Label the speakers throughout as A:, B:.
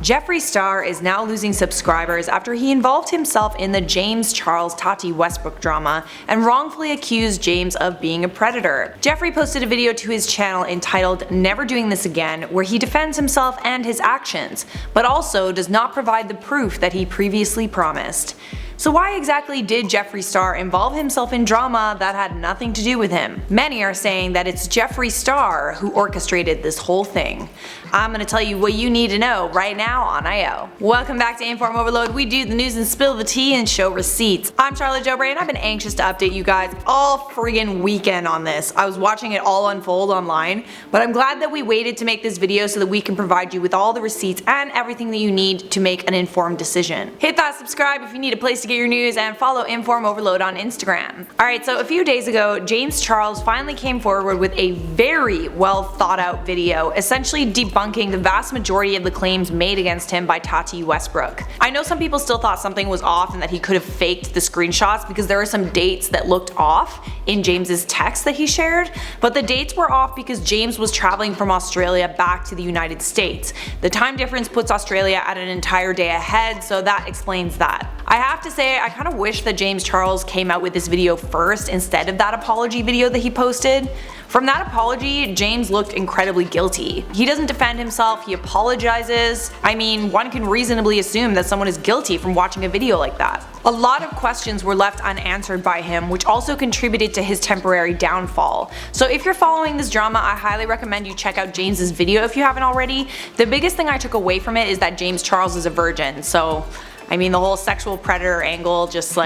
A: Jeffree Star is now losing subscribers after he involved himself in the James Charles Tati Westbrook drama and wrongfully accused James of being a predator. Jeffree posted a video to his channel entitled "Never Doing This Again" where he defends himself and his actions, but also does not provide the proof that he previously promised. So why exactly did Jeffree Star involve himself in drama that had nothing to do with him? Many are saying that it's Jeffree Star who orchestrated this whole thing. I'm gonna tell you what you need to know right now on IO. Welcome back to InformOverload. We do the news and spill the tea and show receipts. I'm Charlotte Jeffree and I've been anxious to update you guys all friggin' weekend on this. I was watching it all unfold online, but I'm glad that we waited to make this video so that we can provide you with all the receipts and everything that you need to make an informed decision. Hit that subscribe if you need a place to get your news and follow InformOverload on Instagram. Alright, so a few days ago, James Charles finally came forward with a very well thought out video, essentially debunking the vast majority of the claims made against him by Tati Westbrook. I know some people still thought something was off and that he could have faked the screenshots because there are some dates that looked off in James's text that he shared, but the dates were off because James was traveling from Australia back to the United States. The time difference puts Australia at an entire day ahead, so that explains that. I have to say, I kind of wish that James Charles came out with this video first instead of that apology video that he posted. From that apology, James looked incredibly guilty. He doesn't defend himself, he apologizes. I mean, one can reasonably assume that someone is guilty from watching a video like that. A lot of questions were left unanswered by him, which also contributed to his temporary downfall. So if you're following this drama, I highly recommend you check out James's video if you haven't already. The biggest thing I took away from it is that James Charles is a virgin, so I mean the whole sexual predator angle just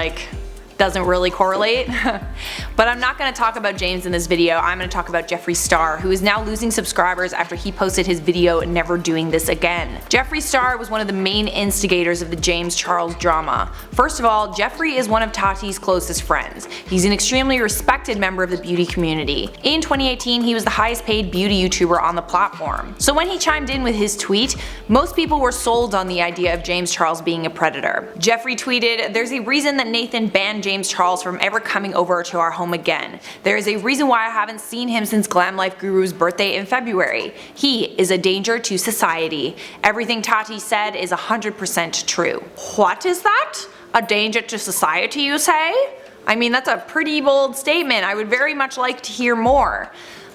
A: doesn't really correlate. But I'm not going to talk about James in this video, I'm going to talk about Jeffree Star, who is now losing subscribers after he posted his video "Never Doing This Again." Jeffree Star was one of the main instigators of the James Charles drama. First of all, Jeffree is one of Tati's closest friends. He's an extremely respected member of the beauty community. In 2018, he was the highest paid beauty YouTuber on the platform. So when he chimed in with his tweet, most people were sold on the idea of James Charles being a predator. Jeffree tweeted, "There's a reason that Nathan banned James Charles from ever coming over to our home again. There is a reason why I haven't seen him since Glam Life Guru's birthday in February. He is a danger to society. Everything Tati said is 100% true." What is that? A danger to society, you say? I mean, that's a pretty bold statement. I would very much like to hear more.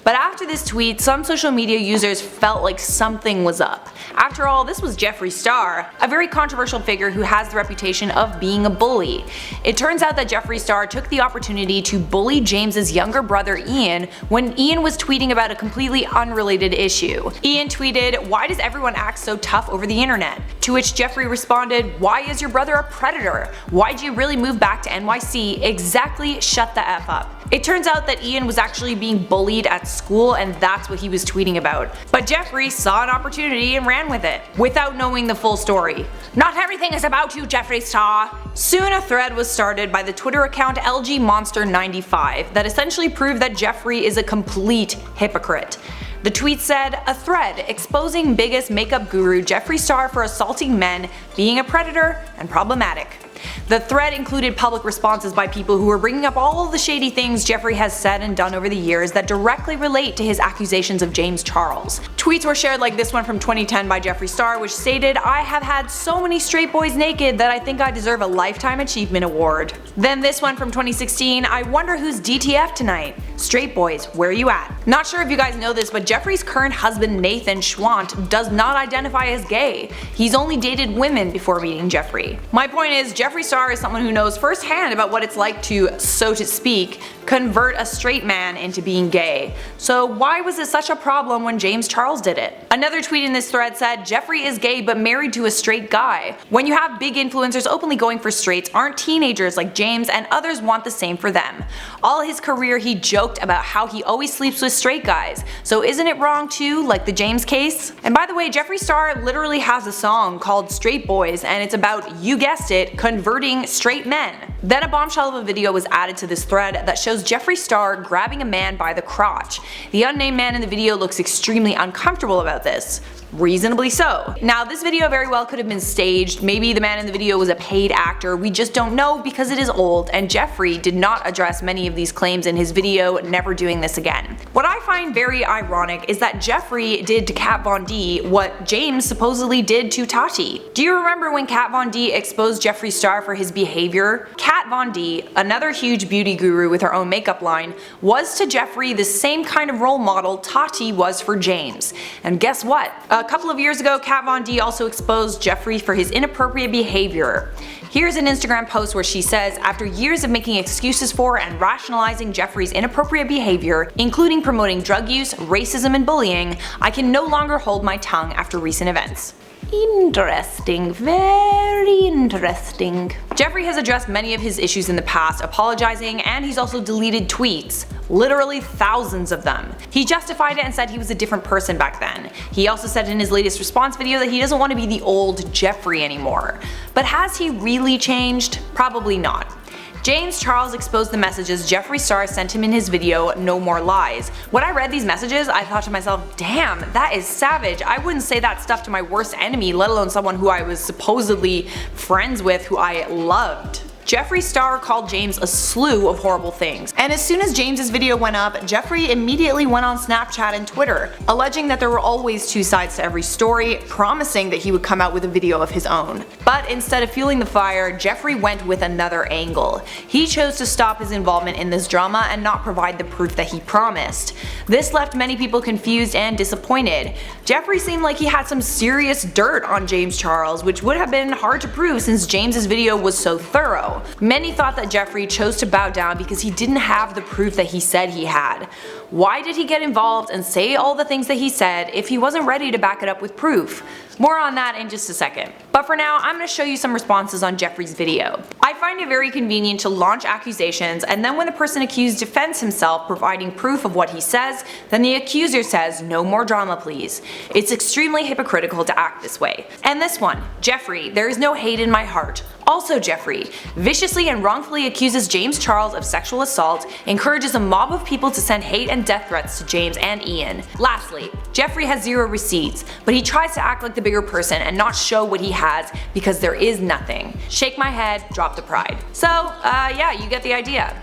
A: But after this tweet, some social media users felt like something was up. After all, this was Jeffree Star, a very controversial figure who has the reputation of being a bully. It turns out that Jeffree Star took the opportunity to bully James's younger brother Ian when Ian was tweeting about a completely unrelated issue. Ian tweeted, "Why does everyone act so tough over the internet?" To which Jeffree responded, "Why is your brother a predator? Why'd you really move back to NYC? Exactly, shut the F up." It turns out that Ian was actually being bullied at school and that's what he was tweeting about. But Jeffree saw an opportunity and ran with it, without knowing the full story. "Not everything is about you, Jeffree Star." Soon a thread was started by the Twitter account LGMonster95 that essentially proved that Jeffree is a complete hypocrite. The tweet said, "A thread exposing biggest makeup guru Jeffree Star for assaulting men, being a predator, and problematic." The thread included public responses by people who were bringing up all of the shady things Jeffree has said and done over the years that directly relate to his accusations of James Charles. Tweets were shared like this one from 2010 by Jeffree Star, which stated, "I have had so many straight boys naked that I think I deserve a Lifetime Achievement Award." Then this one from 2016, "I wonder who's DTF tonight. Straight boys, where you at?" Not sure if you guys know this, but Jeffree's current husband Nathan Schwant does not identify as gay. He's only dated women before meeting Jeffree. My point is, Jeffree Star is someone who knows firsthand about what it's like to, so to speak, convert a straight man into being gay. So why was it such a problem when James Charles did it? Another tweet in this thread said, "Jeffree is gay but married to a straight guy. When you have big influencers openly going for straights, aren't teenagers like James and others want the same for them? All his career he joked about how he always sleeps with straight guys, so isn't it wrong too, like the James case?" And by the way, Jeffree Star literally has a song called "Straight Boys" and it's about, you guessed it, converting straight men. Then a bombshell of a video was added to this thread that shows Jeffree Star grabbing a man by the crotch. The unnamed man in the video looks extremely uncomfortable about this. Reasonably so. Now this video very well could have been staged, maybe the man in the video was a paid actor, we just don't know because it is old, and Jeffree did not address many of these claims in his video Never Doing This Again. What I find very ironic is that Jeffree did to Kat Von D what James supposedly did to Tati. Do you remember when Kat Von D exposed Jeffree Star for his behavior? Kat Von D, another huge beauty guru with her own makeup line, was to Jeffree the same kind of role model Tati was for James. And guess what? A couple of years ago, Kat Von D also exposed Jeffree for his inappropriate behavior. Here's an Instagram post where she says, after years of making excuses for and rationalizing Jeffree's inappropriate behavior, including promoting drug use, racism, and bullying, I can no longer hold my tongue after recent events. Interesting, very interesting. Jeffree has addressed many of his issues in the past, apologizing, and he's also deleted tweets. Literally thousands of them. He justified it and said he was a different person back then. He also said in his latest response video that he doesn't want to be the old Jeffree anymore. But has he really changed? Probably not. James Charles exposed the messages Jeffree Star sent him in his video No More Lies. When I read these messages, I thought to myself, damn, that is savage. I wouldn't say that stuff to my worst enemy, let alone someone who I was supposedly friends with, who I loved. Jeffree Star called James a slew of horrible things, and as soon as James's video went up, Jeffree immediately went on Snapchat and Twitter, alleging that there were always two sides to every story, promising that he would come out with a video of his own. But instead of fueling the fire, Jeffree went with another angle. He chose to stop his involvement in this drama and not provide the proof that he promised. This left many people confused and disappointed. Jeffree seemed like he had some serious dirt on James Charles, which would have been hard to prove since James's video was so thorough. Many thought that Jeffree chose to bow down because he didn't have the proof that he said he had. Why did he get involved and say all the things that he said if he wasn't ready to back it up with proof? More on that in just a second. But for now, I'm going to show you some responses on Jeffree's video. I find it very convenient to launch accusations, and then when the person accused defends himself providing proof of what he says, then the accuser says no more drama please. It's extremely hypocritical to act this way. And this one, Jeffree, there is no hate in my heart. Also Jeffree, viciously and wrongfully accuses James Charles of sexual assault, encourages a mob of people to send hate and death threats to James and Ian. Lastly, Jeffree has zero receipts, but he tries to act like the bigger person and not show what he has because there is nothing. Shake my head, drop the pride. So, yeah, you get the idea.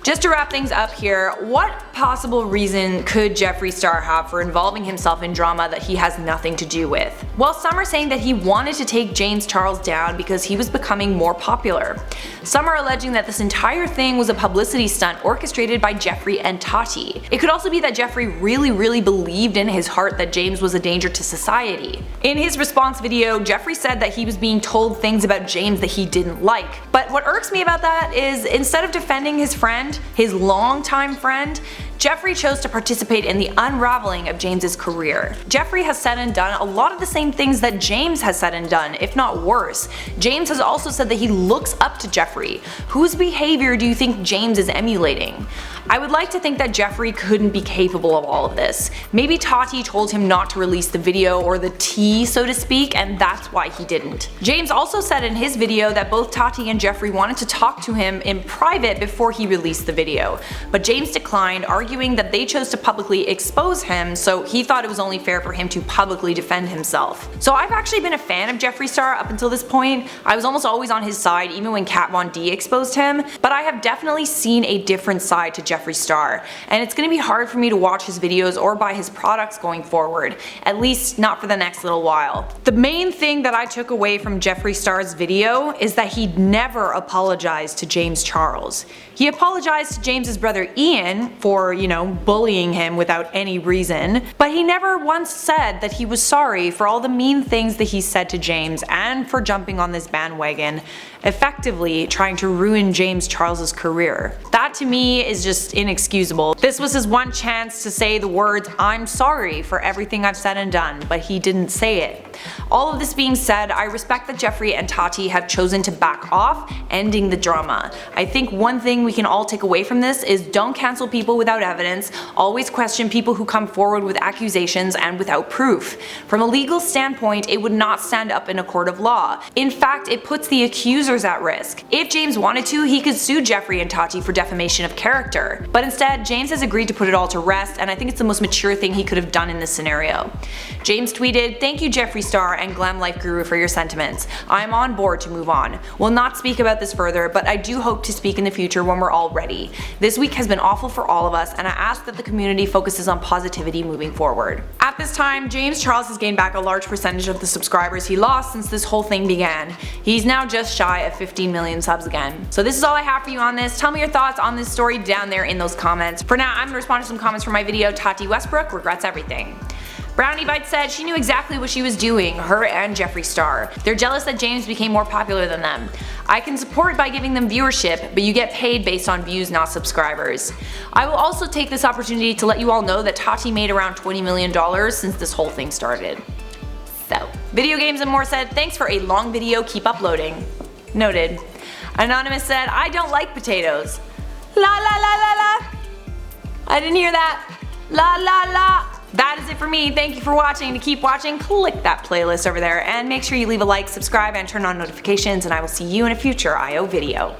A: Just to wrap things up here, what possible reason could Jeffree Star have for involving himself in drama that he has nothing to do with? Well, some are saying that he wanted to take James Charles down because he was becoming more popular. Some are alleging that this entire thing was a publicity stunt orchestrated by Jeffree and Tati. It could also be that Jeffree really believed in his heart that James was a danger to society. In his response video, Jeffree said that he was being told things about James that he didn't like. But what irks me about that is instead of defending his friend, his longtime friend, Jeffree chose to participate in the unraveling of James's career. Jeffree has said and done a lot of the same things that James has said and done, if not worse. James has also said that he looks up to Jeffree. Whose behavior do you think James is emulating? I would like to think that Jeffree couldn't be capable of all of this. Maybe Tati told him not to release the video or the tea, so to speak, and that's why he didn't. James also said in his video that both Tati and Jeffree wanted to talk to him in private before he released the video, but James declined, arguing that they chose to publicly expose him, so he thought it was only fair for him to publicly defend himself. So I've actually been a fan of Jeffree Star up until this point. I was almost always on his side even when Kat Von D exposed him, but I have definitely seen a different side to Jeffree Star, and it's going to be hard for me to watch his videos or buy his products going forward, at least not for the next little while. The main thing that I took away from Jeffree Star's video is that he never apologized to James Charles. He apologized to James's brother Ian for, bullying him without any reason, but he never once said that he was sorry for all the mean things that he said to James and for jumping on this bandwagon, effectively trying to ruin James Charles's career. That to me is just inexcusable. This was his one chance to say the words "I'm sorry" for everything I've said and done, but he didn't say it. All of this being said, I respect that Jeffree and Tati have chosen to back off, ending the drama. I think one thing we can all take away from this is don't cancel people without evidence, always question people who come forward with accusations and without proof. From a legal standpoint, it would not stand up in a court of law. In fact, it puts the accusers at risk. If James wanted to, he could sue Jeffree and Tati for defamation of character. But instead, James has agreed to put it all to rest, and I think it's the most mature thing he could have done in this scenario. James tweeted, "Thank you Jeffree Star and Glam Life Guru for your sentiments. I am on board to move on. We'll not speak about this further, but I do hope to speak in the future when we're all ready. This week has been awful for all of us, and I ask that the community focuses on positivity moving forward." At this time, James Charles has gained back a large percentage of the subscribers he lost since this whole thing began. He's now just shy of 15 million subs again. So this is all I have for you on this. Tell me your thoughts on this story down there in those comments. For now, I'm gonna respond to some comments from my video, Tati Westbrook regrets everything. Brownie Bites said she knew exactly what she was doing, her and Jeffree Star. They're jealous that James became more popular than them. I can support by giving them viewership, but you get paid based on views, not subscribers. I will also take this opportunity to let you all know that Tati made around $20 million since this whole thing started. So, Video Games and More said, "Thanks for a long video, keep uploading." Noted. Anonymous said, "I don't like potatoes." La la la la la. I didn't hear that. La la la. That is it for me. Thank you for watching. To keep watching, click that playlist over there and make sure you leave a like, subscribe, and turn on notifications, and I will see you in a future IO video.